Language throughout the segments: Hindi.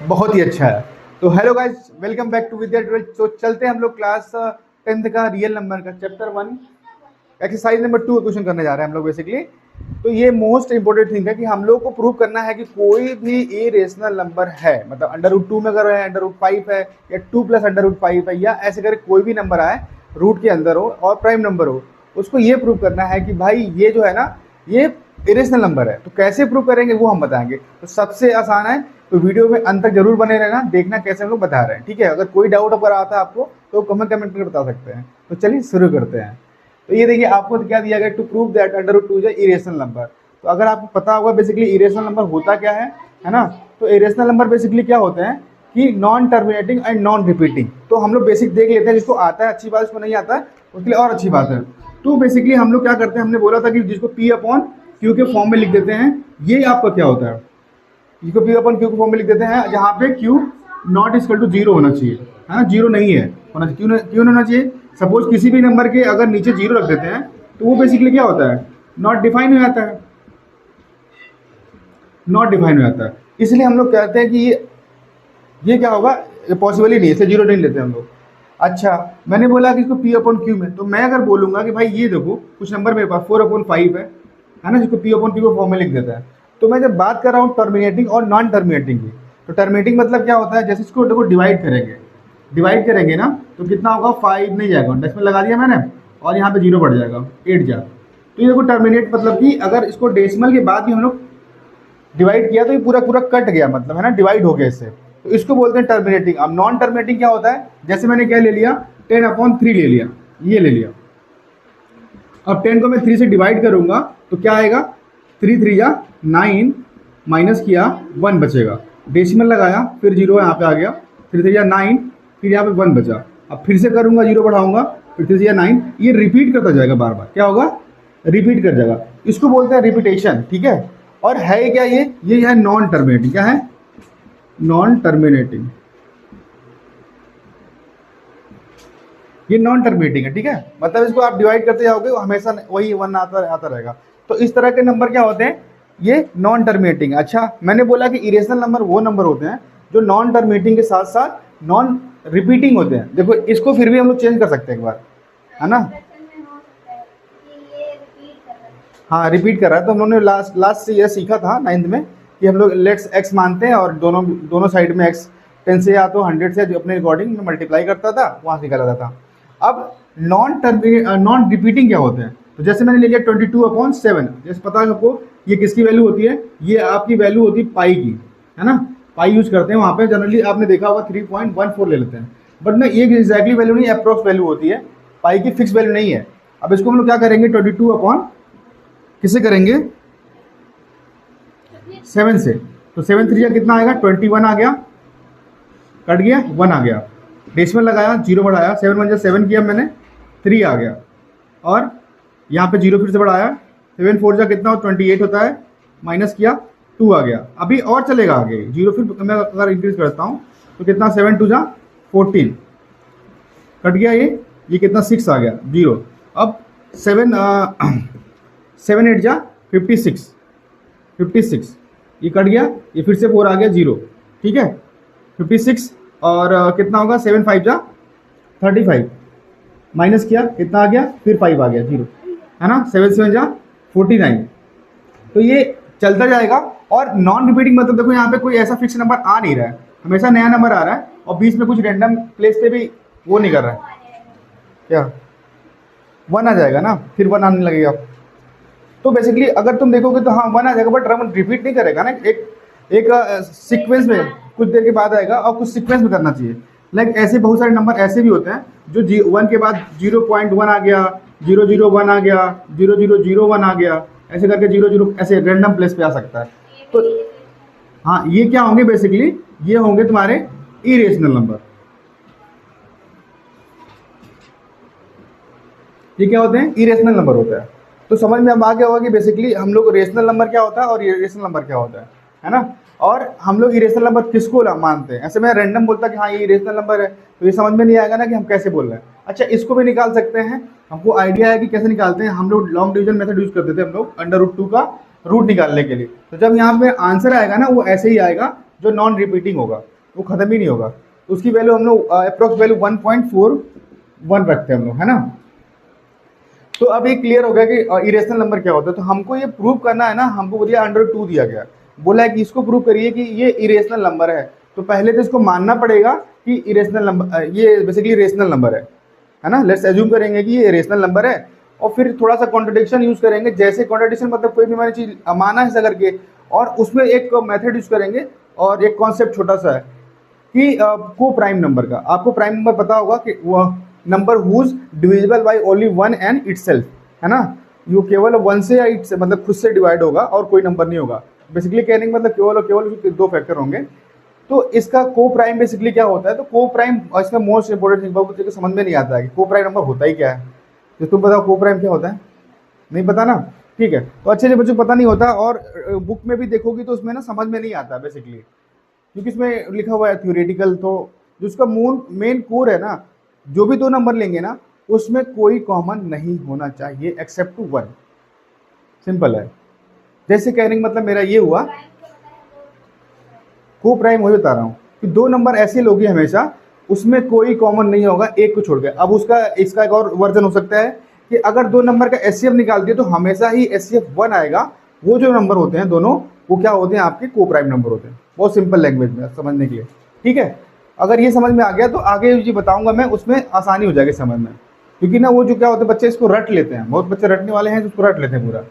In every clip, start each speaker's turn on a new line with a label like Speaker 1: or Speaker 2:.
Speaker 1: बहुत ही अच्छा है। तो hello guys, welcome back to Vidya twelfth. तो चलते हैं हम लोग क्लास 10th का रियल नंबर का चैप्टर 1 एक्सरसाइज नंबर 2 क्वेश्चन करने जा रहे हैं हम लोग बेसिकली। तो ये मोस्ट इंपॉर्टेंट थिंग है कि हम लोग को प्रूव करना है कि कोई भी इरेशनल नंबर है, मतलब अंडर रूट 2 में अगर है, अंडर रूट 5 है, या 2 प्लस अंडर रूट 5 है, या ऐसे करके कोई भी नंबर आए रूट के अंदर हो और प्राइम नंबर हो, उसको ये प्रूव करना है कि भाई ये जो है ना, ये इरेशनल नंबर है। तो कैसे प्रूव करेंगे वो हम बताएंगे। तो सबसे आसान है, तो वीडियो में अंत तक जरूर बने रहना, देखना कैसे हम लोग बता रहे हैं, ठीक है। अगर कोई डाउट अगर आता है आपको तो कमेंट करके बता सकते हैं। तो चलिए शुरू करते हैं। तो ये देखिए, आपको क्या दिया गया, to prove that under root 2 is irrational number. तो अगर आपको पता होगा बेसिकली इरेशनल नंबर होता क्या है ना। तो इरेशनल नंबर बेसिकली क्या होते हैं कि non terminating and non repeating. तो हम लोग बेसिक देख लेते हैं, जिसको आता है अच्छी बात, जिसको नहीं आता है उसके लिए और अच्छी बात है। तो बेसिकली हम लोग क्या करते हैं, हमने बोला था कि जिसको पी अपॉन क्यू के फॉर्म में लिख देते हैं, ये आपका क्या होता है, इसको पी अपन क्यू के फॉर्म में लिख देते हैं, जहाँ पे q not equal to zero होना चाहिए, है ना। जीरो नहीं है होना चाहिए, क्यों नहीं होना चाहिए। सपोज किसी भी नंबर के अगर नीचे जीरो रख देते हैं तो वो बेसिकली क्या होता है, नॉट डिफाइन हो जाता है, नॉट डिफाइन हो जाता है। इसलिए हम लोग कहते हैं कि ये क्या होगा, ये पॉसिबल ही नहीं है, इसे जीरो नहीं लेते हम लोग। अच्छा, मैंने बोला कि इसको पी अपॉन क्यू में, तो मैं अगर बोलूंगा कि भाई ये देखो कुछ नंबर मेरे पास 4/5 है ना, जिसको पी अपॉन क्यू के फॉर्म में लिख देता है। तो मैं जब बात कर रहा हूँ टर्मिनेटिंग और नॉन टर्मिनेटिंग की, तो टर्मिनेटिंग मतलब क्या होता है, जैसे इसको देखो डिवाइड करेंगे ना, तो कितना होगा, 5 नहीं जाएगा, डेसिमल लगा दिया मैंने और यहाँ पे जीरो बढ़ जाएगा, 8 जा। तो ये देखो टर्मिनेट मतलब कि अगर इसको डेसिमल के बाद भी हम लोग डिवाइड किया तो ये पूरा पूरा कट गया, मतलब है ना, डिवाइड हो गया इससे, तो इसको बोलते हैं टर्मिनेटिंग। अब नॉन टर्मिनेटिंग क्या होता है, जैसे मैंने क्या ले लिया, 10/3 ले लिया, ये ले लिया। अब 10 को मैं 3 से डिवाइड करूंगा तो क्या आएगा, 3 3 या 9, माइनस किया 1 बचेगा, डेसिमल लगाया फिर जीरो यहाँ पे आ गया, 3 3 या 9, फिर यहाँ पे 1 बचा। अब फिर से करूंगा, जीरो बढ़ाऊंगा, फिर 3 3 या 9, ये रिपीट करता जाएगा बार बार, क्या होगा, रिपीट कर जाएगा। इसको बोलते हैं रिपीटेशन, ठीक है। और है क्या, ये है नॉन टर्मिनेटिंग। क्या है, नॉन टर्मिनेटिंग, ये नॉन टर्मिनेटिंग है, ठीक है। मतलब इसको आप डिवाइड करते जाओगे हमेशा वही 1 आता रहेगा। तो इस तरह के नंबर क्या होते हैं, ये नॉन टर्मिनेटिंग। अच्छा, मैंने बोला कि इरेशनल नंबर वो नंबर होते हैं जो नॉन टर्मिनेटिंग के साथ साथ नॉन रिपीटिंग होते हैं। देखो इसको फिर भी हम लोग चेंज कर सकते हैं एक बार, है ना। हाँ, रिपीट कर रहा है। तो हम लोगों ने लास्ट से यह सीखा था 9th में कि हम लोग लेट्स एक्स मानते हैं और दोनों साइड में एक्स 10 से या तो 100 से जो अपने अकॉर्डिंग में मल्टीप्लाई करता था, वहाँ से निकाला जाता था। अब नॉन रिपीटिंग क्या होते हैं, तो जैसे मैंने ले लिया 22/7, जैसे पता है आपको ये किसकी वैल्यू होती है, ये आपकी वैल्यू होती है पाई की, है ना। पाई यूज करते हैं वहाँ पे, जनरली आपने देखा होगा 3.14 ले लेते हैं, बट ना ये एग्जैक्टली वैल्यू नहीं, अप्रोक्स वैल्यू होती है, पाई की फिक्स वैल्यू नहीं है। अब इसको हम लोग क्या करेंगे, 22 अपॉन किसे करेंगे, 7 से। तो 7 3 कितना आएगा, 21 आ गया, कट गया 1 आ गया, डेसिमल लगाया, जीरो बढ़ाया, 7 1 7 किया मैंने, 3 आ गया, और यहाँ पे जीरो फिर से बढ़ाया, 7 4 जा कितना 28 होता है, माइनस किया 2 आ गया। अभी और चलेगा आगे, जीरो फिर मैं अगर इंक्रीज करता हूँ तो कितना, 7 2 जा 14, कट गया ये कितना 6 आ गया, जीरो। अब 7 8 जा 56, ये कट गया, ये फिर से 4 आ गया, जीरो, ठीक है। 56 और कितना होगा, 7 5 जा 35, माइनस किया कितना आ गया, फिर 5 आ गया, जीरो, है ना। 7 7 जा 49। तो ये चलता जाएगा। और नॉन रिपीटिंग मतलब देखो यहाँ पे कोई ऐसा फिक्स नंबर आ नहीं रहा है, हमेशा नया नंबर आ रहा है, और बीच में कुछ रैंडम प्लेस पे भी वो नहीं कर रहा है, क्या 1 आ जाएगा ना, फिर 1 आने लगेगा। तो बेसिकली अगर तुम देखोगे तो हाँ 1 आ जाएगा, बट रमन रिपीट नहीं करेगा ना, एक सीक्वेंस में कुछ देर के बाद आएगा, और कुछ सीक्वेंस में करना चाहिए। लाइक ऐसे बहुत सारे नंबर ऐसे भी होते हैं जो 1 के बाद 0.1 आ गया, 001 आ गया, 0001 आ गया, ऐसे करके 00 ऐसे रैंडम प्लेस पे आ सकता है। तो हाँ, ये क्या होंगे बेसिकली, ये होंगे तुम्हारे इरेशनल नंबर। ये क्या होते हैं, इरेशनल नंबर होता है। तो समझ में अब आ गया होगा कि बेसिकली हम लोग रेशनल नंबर क्या होता है और इरेशनल नंबर क्या होता है। है ना। और हम लोग इरेशनल नंबर किसको मानते हैं, ऐसे मैं रैंडम बोलता कि हाँ ये इरेशनल नंबर है तो ये समझ में नहीं आएगा ना कि हम कैसे बोल रहे हैं। अच्छा, इसको भी निकाल सकते हैं, हमको आइडिया है कि कैसे निकालते हैं। हम लोग लॉन्ग डिवीजन मेथड यूज करते थे हम लोग √2 का रूट निकालने के लिए। तो जब यहाँ पे आंसर आएगा ना वो ऐसे ही आएगा जो नॉन रिपीटिंग होगा, वो खत्म ही नहीं होगा। तो उसकी वैल्यू हम लोग अप्रोक्स वैल्यू 1.41 रखते हैं हम लोग, है ना। तो अब ये क्लियर हो गया कि इरेशनल नंबर क्या होता है। तो हमको ये प्रूव करना है ना, हमको दिया √2 दिया गया, बोला है कि इसको प्रूव करिए कि ये इरेशनल नंबर है। तो पहले तो इसको मानना पड़ेगा कि इरेशनल नंबर, ये बेसिकली रेशनल नंबर है ना। लेट्स एज्यूम करेंगे कि ये रेशनल नंबर है और फिर थोड़ा सा कॉन्ट्रडिक्शन यूज करेंगे। जैसे कॉन्ट्रडिक्शन मतलब कोई भी हमारी चीज माना है ऐसा करके, और उसमें एक मेथड यूज करेंगे और एक कॉन्सेप्ट छोटा सा है कि को प्राइम नंबर का। आपको प्राइम नंबर पता होगा कि वह number whose divisible by only one and itself, है ना। यो केवल वन से या इट से मतलब खुद से डिवाइड होगा और कोई नंबर नहीं होगा। बेसिकली कहने का मतलब केवल और केवल दो फैक्टर होंगे। तो इसका को प्राइम बेसिकली क्या होता है, तो को प्राइम इसमें मोस्ट इंपोर्टेंट थिंग बहुत समझ में नहीं आता है कि को प्राइम नंबर होता ही क्या है। तो तुम बताओ को प्राइम क्या होता है, नहीं पता ना, ठीक है। तो अच्छे से बच्चों को पता नहीं होता, और बुक में भी देखोगी तो उसमें ना समझ में नहीं आता बेसिकली, क्योंकि इसमें लिखा हुआ है थ्योरेटिकल। तो जो उसका मेन कोर है ना, जो भी दो नंबर लेंगे ना उसमें कोई कॉमन नहीं होना चाहिए एक्सेप्ट टू वन। सिंपल है। जैसे कहने का मतलब मेरा ये हुआ, को प्राइम वही बता रहा हूँ कि दो नंबर ऐसे लोगे हमेशा उसमें कोई कॉमन नहीं होगा एक को छोड़ के। अब उसका इसका एक और वर्जन हो सकता है कि अगर दो नंबर का एचसीएफ निकाल दिए तो हमेशा ही एचसीएफ 1 आएगा। वो जो नंबर होते हैं दोनों, वो क्या होते हैं, आपके को प्राइम नंबर होते हैं। बहुत सिंपल लैंग्वेज में समझने के लिए, ठीक है। अगर ये समझ में आ गया तो आगे जो बताऊंगा मैं उसमें आसानी हो जाएगी समझ में, क्योंकि ना वो जो क्या होते हैं बच्चे इसको रट लेते हैं, बहुत बच्चे रटने वाले हैं जो इसको रट लेते हैं पूरा।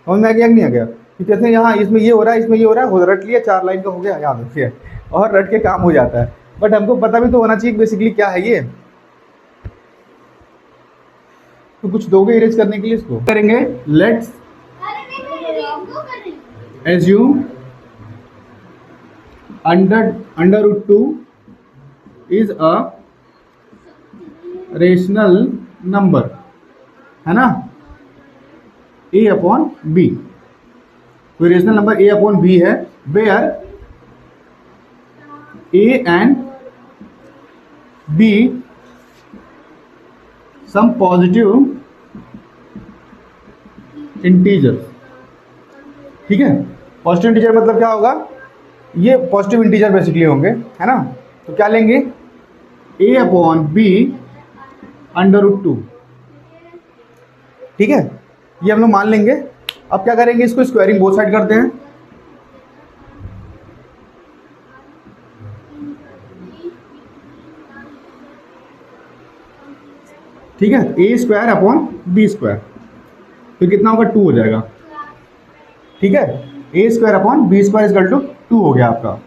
Speaker 1: समझ में आ गया कि नहीं आ गया कि कहते हैं यहाँ इसमें ये हो रहा है, इसमें ये हो रहा है, हो रट लिया, 4 लाइन का हो गया, याद रखिए, और रट के काम हो जाता है। बट हमको पता भी तो होना चाहिए बेसिकली क्या है ये। तो कुछ दोगे इरेज करने के लिए, इसको करेंगे। Let's assume √2 is a rational number, है ना, a अपॉन b। कोई rational number a upon b है where a and b some positive integer, ठीक है। पॉजिटिव इंटीजर मतलब क्या होगा, ये पॉजिटिव इंटीजर बेसिकली होंगे, है ना। तो क्या लेंगे, a अपॉन b √2, ठीक है, ये हम लोग मान लेंगे। अब क्या करेंगे, इसको स्क्वायरिंग बोथ साइड करते हैं। ठीक है, a square upon b square, तो कितना होगा, 2 हो जाएगा, ठीक है। a square upon b square equal to 2 हो गया आपका।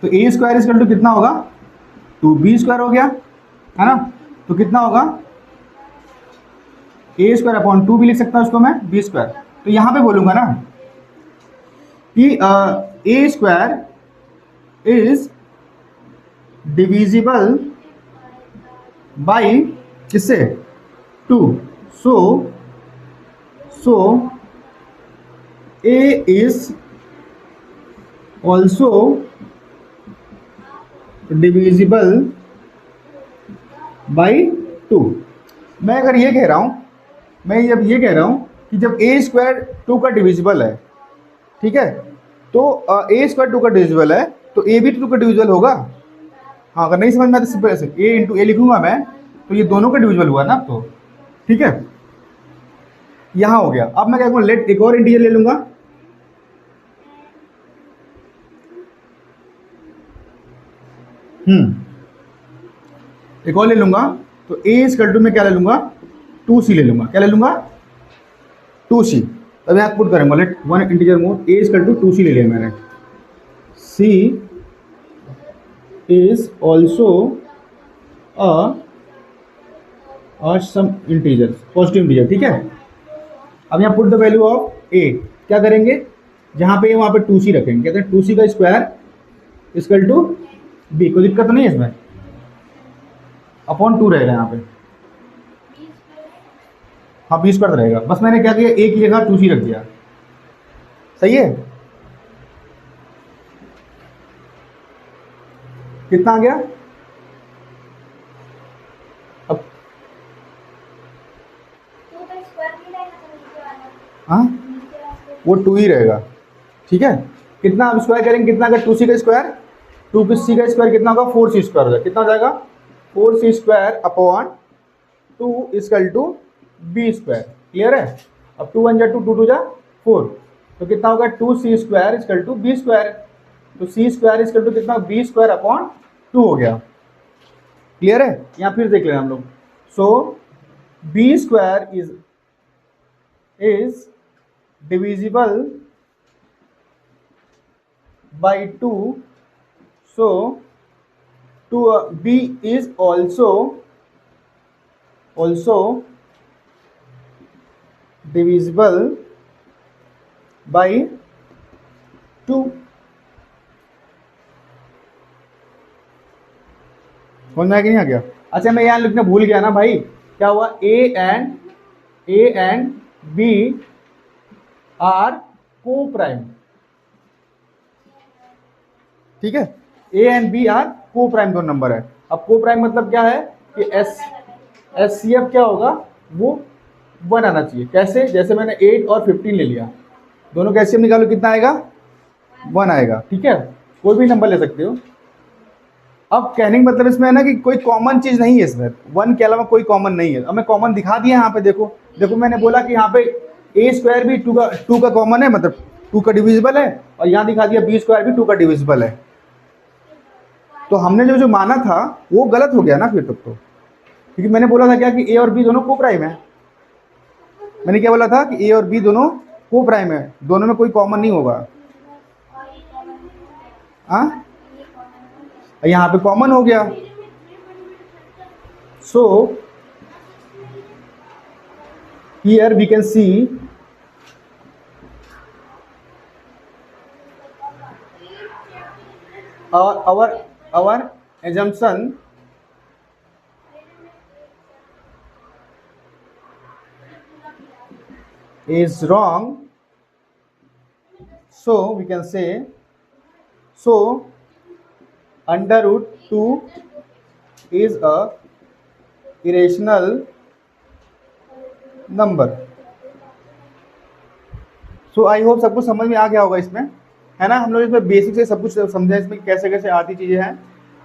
Speaker 1: तो a स्क्वायर इक्वल टू कितना होगा, 2b स्क्वायर हो गया, है ना। तो कितना होगा, a स्क्वायर अपॉन 2 भी लिख सकता हूं उसको मैं, b स्क्वायर। तो यहां पे बोलूंगा ना कि a square is divisible by किससे, 2। सो a is also divisible by 2। मैं अगर ये कह रहा हूं, मैं जब ये कह रहा हूं कि जब a स्क्वायर 2 का डिविजिबल है, ठीक है, तो a स्क्वायर 2 का डिविजिबल है तो a भी 2 का डिविजिबल होगा। हाँ, अगर नहीं समझ में आता सिंपल ऐसे a इंटू ए लिखूंगा मैं, तो ये दोनों का डिविजिबल हुआ ना अब तो, ठीक है। यहां हो गया। अब मैं क्या करूंगा, लेट एक और इंटीजर ले लूंगा, एक और ले लूंगा। तो a इक्वल टू में क्या ले लूंगा, 2c ले लूंगा। क्या ले लूंगा, 2c। अब यहाँ पुट करेंगे, let one integer more, a equal to 2c ले लिया मैंने। c इज ऑल्सो और सम इंटीजर, पॉजिटिव इंटीजर, ठीक है। अब यहाँ put the value of a, क्या करेंगे, जहाँ पे वहाँ पे 2c रखेंगे। कहते हैं 2c का स्क्वायर इक्वल टू b, कोई दिक्कत नहीं है इसमें, अपॉन 2 रहेगा यहाँ पे। हाँ बी स्क्वायर रहेगा, बस मैंने क्या किया ए की जगह 2c रख दिया, सही है। कितना आ गया अब? हाँ वो 2 ही रहेगा, ठीक है। कितना अब स्क्वायर करेंगे, कितना अगर 2c का स्क्वायर, 2c का स्क्वायर कितना होगा 4c स्क्वायर हो जाएगा, कितना हो जाएगा 4c square upon 2 equal to b square, clear है। अब 2 1 जा 2, 2 2 जा 4, तो कितना होगा 2c square equal to b square, तो c स्क्वायर इक्वल टू कितना बी स्क्वायर अपॉन 2 हो गया, क्लियर है। यहाँ फिर देख लेना हम लोग, so B square is divisible by 2, so b is also divisible by 2। समझ में आ गया नहीं आ गया? अच्छा मैं यहाँ लिखना भूल गया ना भाई, क्या हुआ ए एंड बी आर को प्राइम, ठीक है। ए एंड बी आर को प्राइम दोनों नंबर है। अब को प्राइम मतलब क्या है कि एस सी एफ क्या होगा, वो 1 आना चाहिए। कैसे, जैसे मैंने 8 और 15 ले लिया, दोनों का एचसीएफ निकालो, कितना आएगा 1 आएगा, ठीक है। कोई भी नंबर ले सकते हो। अब कहने का मतलब इसमें है ना कि कोई कॉमन चीज नहीं है इसमें, 1 के अलावा कोई कॉमन नहीं है। अब मैं कॉमन दिखा दिया यहाँ पे, देखो मैंने बोला कि यहाँ पे ए स्क्वायर भी 2 का कॉमन है, मतलब 2 का डिविजिबल है, और यहाँ दिखा दिया बी स्क्वायर भी 2 का डिविजिबल है। तो हमने जो माना था वो गलत हो गया ना फिर तब तो, क्योंकि मैंने बोला था क्या कि ए और बी दोनों को प्राइम है। मैंने क्या बोला था कि ए और बी दोनों को प्राइम है, दोनों में कोई कॉमन नहीं होगा। हाँ यहाँ पे कॉमन हो गया, so here we can see our assumption is wrong, so we can say, so under root 2 is a irrational number। So I hope सबको समझ में आ गया होगा इसमें, है ना। हम लोग इसमें बेसिक से सब कुछ समझे इसमें कैसे कैसे आती चीज़ें हैं,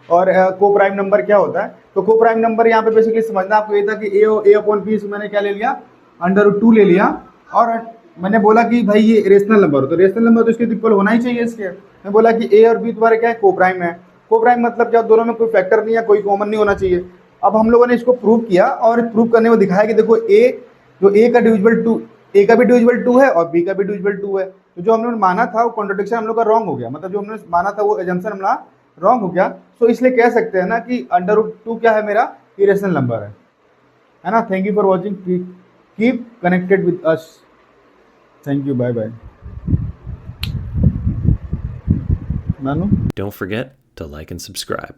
Speaker 1: और को प्राइम नंबर क्या होता है। तो को प्राइम नंबर यहाँ पे बेसिकली समझना आपको ये था कि ए अपॉन बी, मैंने क्या ले लिया अंडर रूट 2 ले लिया, और मैंने बोला कि भाई ये रेशनल नंबर हो, तो रेशनल नंबर तो इसके इक्वल होना ही चाहिए इसके। मैं बोला कि ए और बी तुम्हारे क्या है, को प्राइम है। को प्राइम मतलब क्या, दोनों में कोई फैक्टर नहीं है, कोई कॉमन नहीं होना चाहिए। अब हम लोगों ने इसको प्रूव किया, और प्रूव करने में दिखाया कि देखो ए का डिविजिबल 2, ए का भी डिविजिबल 2 है और बी का भी डिविजिबल 2 है। तो जो हमने माना था वो कॉन्ट्रडिक्शन हम लोग का रॉन्ग हो गया, मतलब जो हमने माना था वो एजम्पशन हमारा रॉन्ग हो गया। सो इसलिए कह सकते हैं ना कि अंडर रूट 2 क्या है, मेरा इरेशनल नंबर है ना। Thank you for watching, keep connected with us, thank you, bye bye.
Speaker 2: Don't forget to like and subscribe.